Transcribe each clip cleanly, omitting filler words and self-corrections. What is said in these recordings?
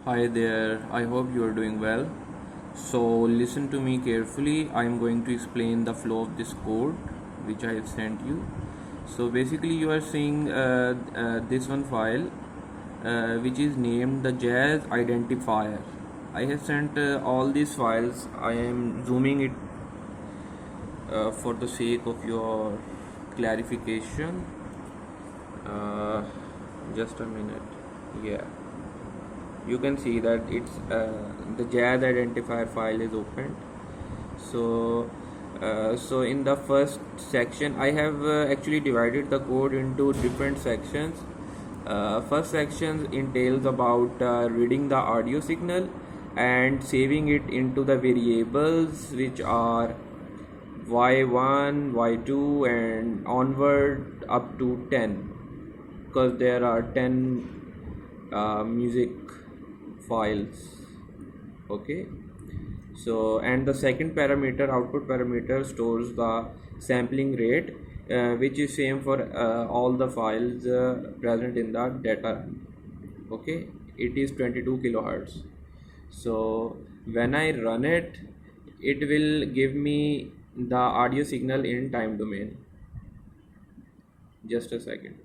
Hi there, I hope you are doing well. So, listen to me carefully. I am going to explain the flow of this code which I have sent you. So, basically, you are seeing this one file which is named the Jazz Identifier. I have sent all these files. I am zooming it for the sake of your clarification. Uh, just a minute. Yeah, you can see that it's the jazz identifier file is opened. So in the first section I have actually divided the code into different sections. First section entails about reading the audio signal and saving it into the variables which are y1 y2 and onward up to 10, because there are 10 music files. Okay, so and the second parameter, output parameter, stores the sampling rate, which is same for all the files present in the data. Okay, it is 22 kilohertz. So when I run it, it will give me the audio signal in time domain. Just a second.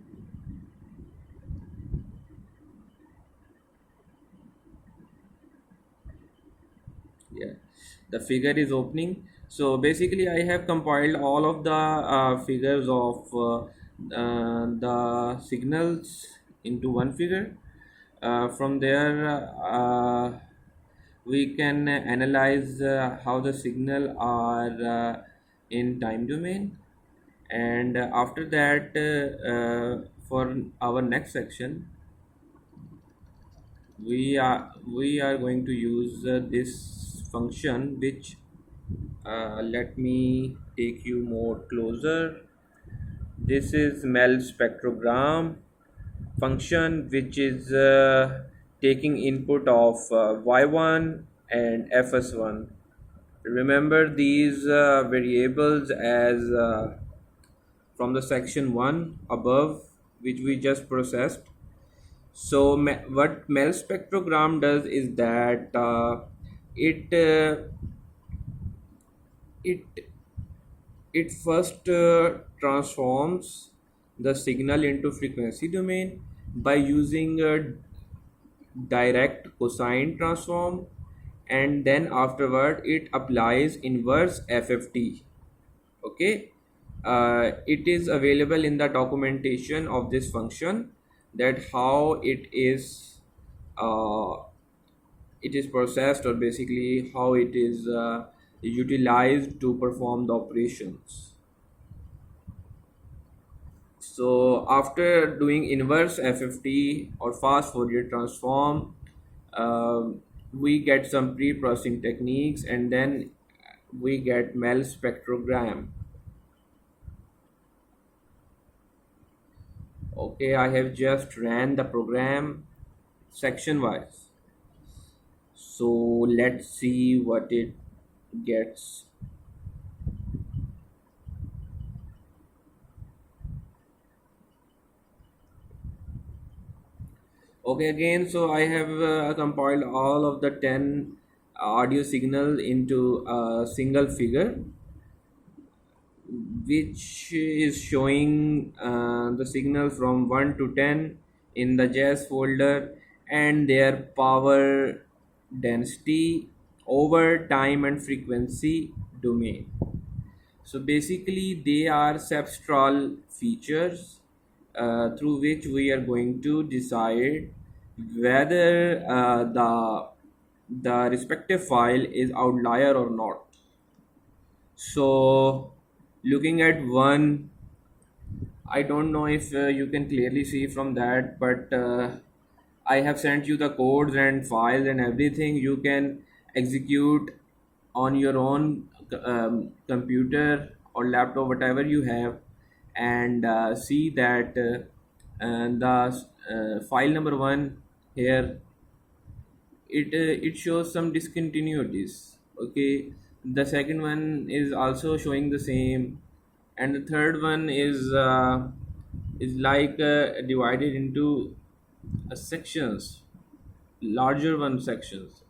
Yeah, the figure is opening. So basically I have compiled all of the figures of the signals into one figure. From there we can analyze how the signal are in time domain, and after that for our next section we are going to use this function which let me take you more closer. This is MEL spectrogram function, which is taking input of y1 and fs1. Remember these variables as from the section 1 above, which we just processed. So what MEL spectrogram does is that it it it first transforms the signal into frequency domain by using a direct cosine transform, and then afterward it applies inverse FFT. Okay, it is available in the documentation of this function, that how uh, it is processed, or basically how it is utilized to perform the operations. So after doing inverse FFT or fast Fourier transform, we get some pre-processing techniques, and then we get MEL spectrogram. Okay, I have just ran the program section wise. So let's see what it gets. Okay, again, so I have compiled all of the 10 audio signal into a single figure, which is showing the signal from 1 to 10 in the jazz folder, and their power density over time and frequency domain. So basically they are spectral features through which we are going to decide whether the respective file is outlier or not. So looking at one, I don't know if you can clearly see from that, but I have sent you the codes and files and everything. You can execute on your own computer or laptop, whatever you have, and see that the file number one here, it shows some discontinuities. Okay, the second one is also showing the same, and the third one is like divided into sections, larger one sections.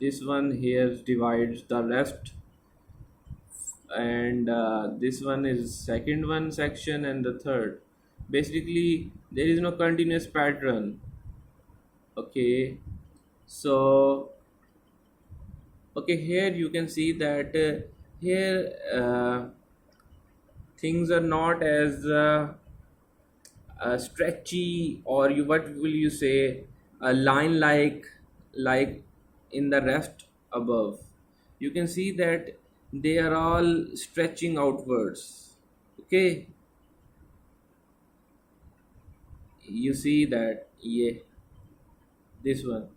This one here divides the rest, and this one is second one section and the third. Basically there is no continuous pattern. Okay, so okay, here you can see that here things are not as stretchy, or you, what will you say, a line like in the rest above. You can see that they are all stretching outwards. Okay, you see that, yeah, this one,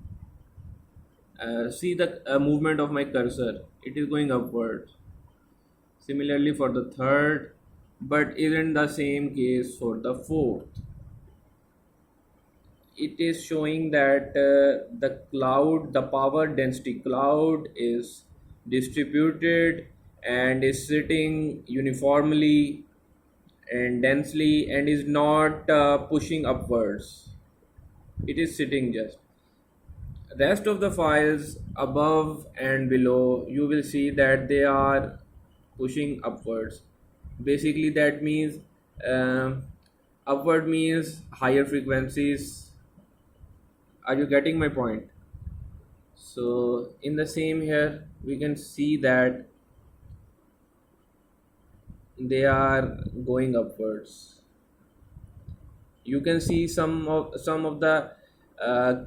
see the movement of my cursor, it is going upward. Similarly for the third, but isn't the same case for the fourth. It is showing that the power density cloud is distributed and is sitting uniformly and densely and is not pushing upwards. It is sitting just. Rest of the files above and below, you will see that they are pushing upwards. Basically that means um upward means higher frequencies. Are you getting my point? So in the same here we can see that they are going upwards. You can see some of the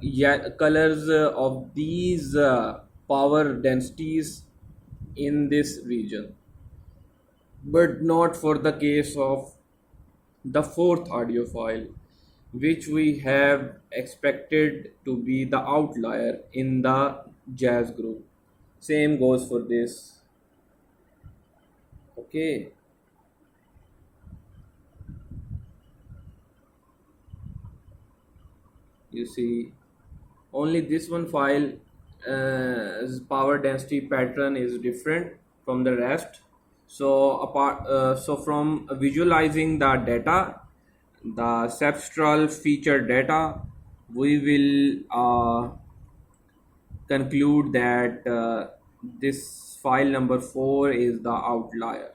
yeah, colors of these power densities in this region, but not for the case of the fourth audio file, which we have expected to be the outlier in the jazz group. Same goes for this. Okay, you see only this one file power density pattern is different from the rest. So apart so from visualizing the data, the spectral feature data, we will conclude that this file number 4 is the outlier.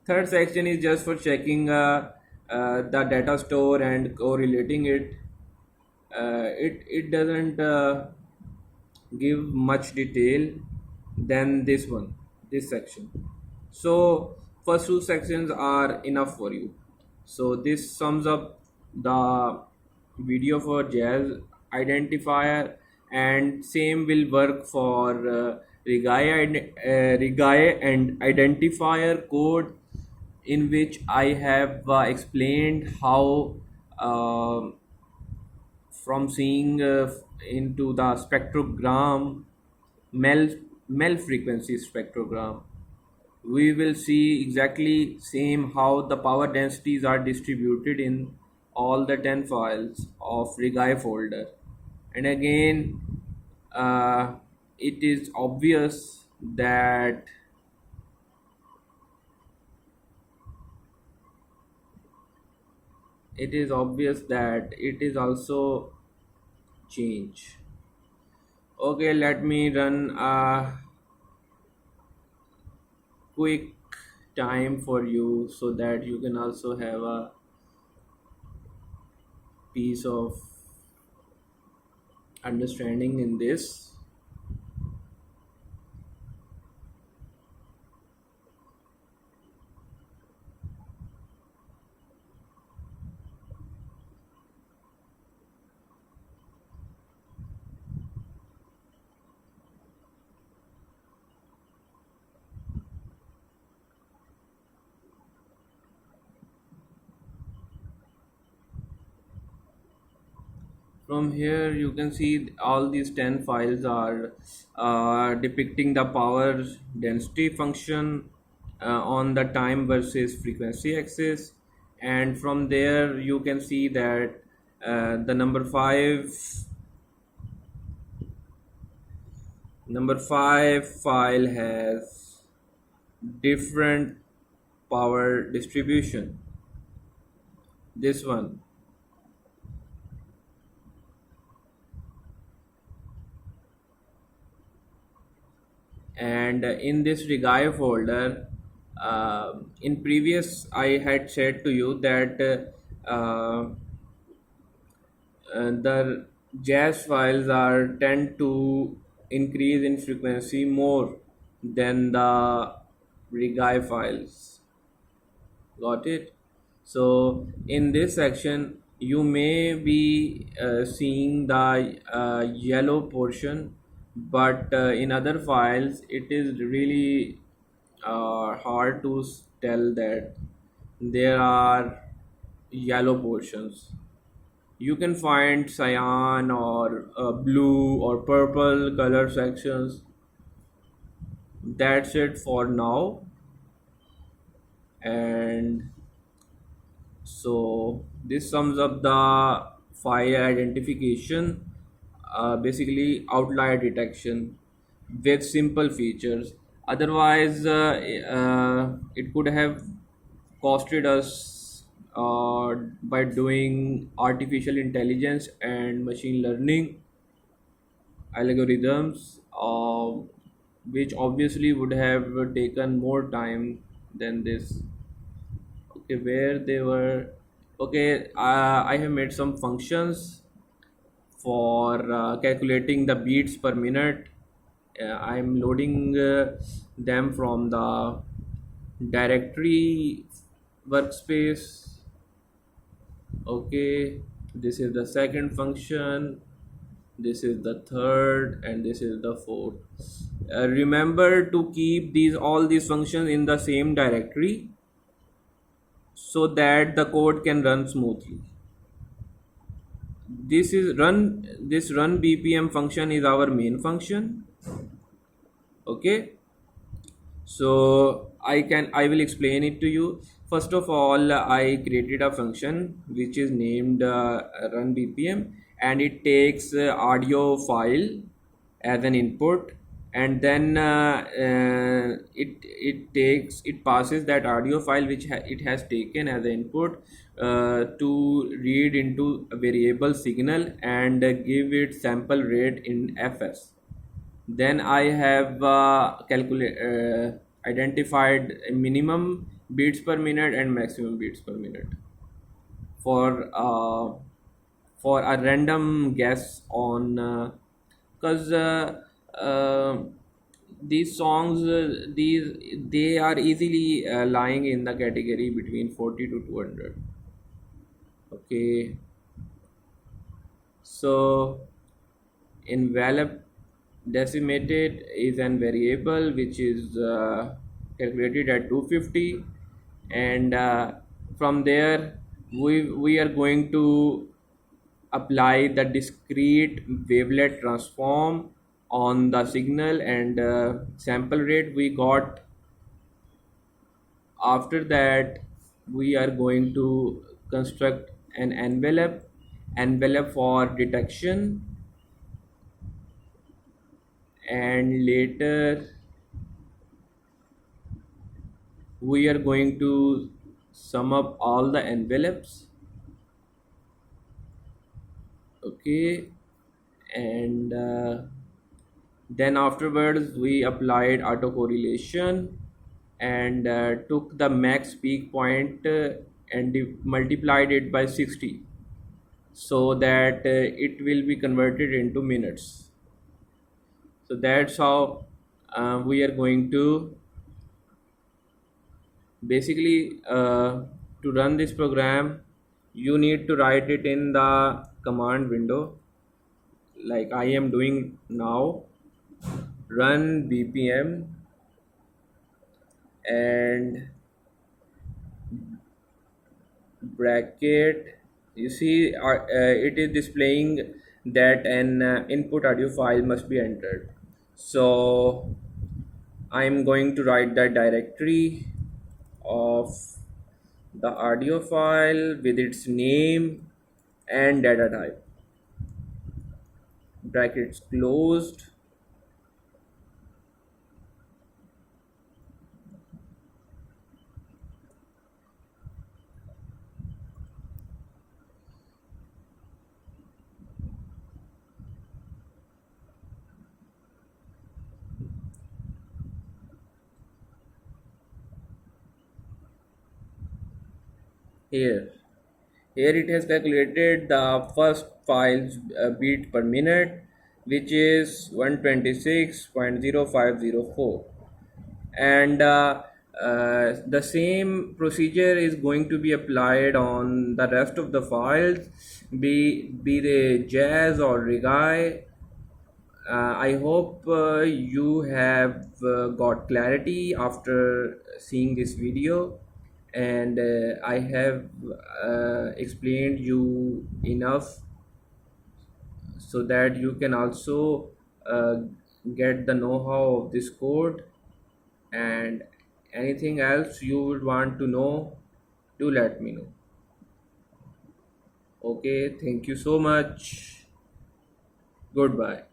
Third section is just for checking the data store and correlating it. It doesn't give much detail than this one, this section. So first two sections are enough for you. So this sums up the video for jazz identifier, and same will work for Regai and identifier code, in which I have explained how from seeing into the spectrogram, mel mel frequency spectrogram, we will see exactly same how the power densities are distributed in all the 10 files of Regai folder. And again, uh, it is obvious that it is also change. Okay, let me run a quick time for you so that you can also have a piece of understanding in this. From here you can see all these 10 files are depicting the power density function on the time versus frequency axis, and from there you can see that the number 5 file has different power distribution. This one, And in this reggae folder, in previous I had said to you that the jazz files are tend to increase in frequency more than the reggae files. Got it? So in this section, you may be seeing the yellow portion, but in other files, it is really hard to tell that there are yellow portions. You can find cyan or blue or purple color sections. That's it for now. And so this sums up the fire identification, basically outlier detection with simple features. Otherwise, it could have costed us by doing artificial intelligence and machine learning algorithms, which obviously would have taken more time than this. Okay, where they were. Okay, I have made some functions for calculating the beats per minute. I'm loading them from the directory workspace. Okay, this is the second function, this is the third, and this is the fourth. Remember to keep these all these functions in the same directory so that the code can run smoothly. This run bpm function is our main function. Okay, so I will explain it to you. First of all, I created a function which is named run bpm, and it takes audio file as an input, and then it passes that audio file which it has taken as an input to read into a variable signal and give it sample rate in fs. Then I have identified a minimum beats per minute and maximum beats per minute for uh, for a random guess on, because these songs, these they are easily lying in the category between 40 to 200. Okay, so envelope decimated is an variable which is calculated at 250, and from there we are going to apply the discrete wavelet transform on the signal and sample rate we got. After that, we are going to construct an envelope for detection, and later we are going to sum up all the envelopes. Okay, and then afterwards we applied autocorrelation and took the max peak point and multiplied it by 60 so that it will be converted into minutes. So that's how we are going to basically to run this program. You need to write it in the command window like I am doing now. Run bpm, and bracket, you see it is displaying that an input audio file must be entered. So I'm going to write the directory of the audio file with its name and data type, brackets closed. here. Here it has calculated the first file's beat per minute, which is 126.0504, and the same procedure is going to be applied on the rest of the files, be they jazz or reggae. I hope you have got clarity after seeing this video, and I have explained you enough so that you can also uh, get the know-how of this code. And anything else you would want to know, do let me know. Okay, thank you so much. Goodbye.